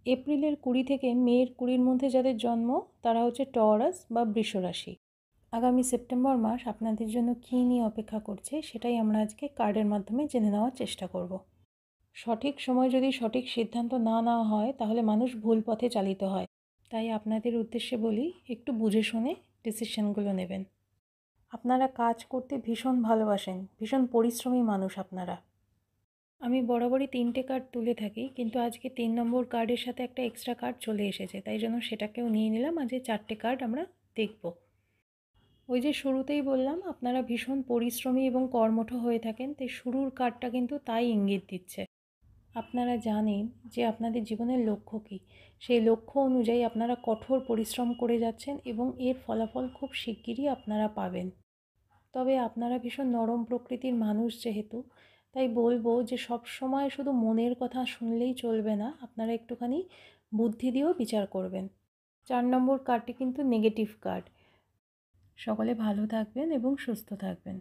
এপ্রিলের 20 থেকে মের 20-র মধ্যে যাদের জন্ম তারা হচ্ছে টরাস বা বৃষ রাশি। আগামী সেপ্টেম্বর মাস আপনাদের জন্য কী নিয়ে অপেক্ষা করছে সেটাই আমরা আজকে কার্ডের মাধ্যমে জেনে নেওয়ার চেষ্টা করব। সঠিক সময় যদি সঠিক সিদ্ধান্ত না নেওয়া হয় তাহলে মানুষ ভুল পথে চালিত হয়। তাই আপনাদের উদ্দেশ্যে বলি, একটু বুঝে শুনে ডিসিশনগুলো নেবেন। আপনারা কাজ করতে ভীষণ ভালোবাসেন, ভীষণ পরিশ্রমী মানুষ আপনারা। আমি বরাবরই 3টে কার্ড তুলে থাকি, কিন্তু আজকে 3 নম্বর কার্ডের সাথে একটা এক্সট্রা কার্ড চলে এসেছে, তাই জন্য সেটাকেও নিয়ে নিলাম। আজকে 4টে কার্ড আমরা দেখব। ওই যে শুরুতেই বললাম আপনারা ভীষণ পরিশ্রমী এবং কর্মঠ হয়ে থাকেন, তাই শুরুর কার্ডটা কিন্তু তাই ইঙ্গিত দিচ্ছে। আপনারা জানেন যে আপনাদের জীবনের লক্ষ্য কী, সেই লক্ষ্য অনুযায়ী আপনারা কঠোর পরিশ্রম করে যাচ্ছেন এবং এর ফলাফল খুব শিগগিরই আপনারা পাবেন। তবে আপনারা ভীষণ নরম প্রকৃতির মানুষ যেহেতু, তাই বলবো যে সব সময় শুধু মনের কথা শুনলেই চলবে না, আপনারা একটুখানি বুদ্ধি দিয়েও বিচার করবেন। 4 নম্বর কার্ডটি কিন্তু নেগেটিভ কার্ড। সকলে ভালো থাকবেন এবং সুস্থ থাকবেন।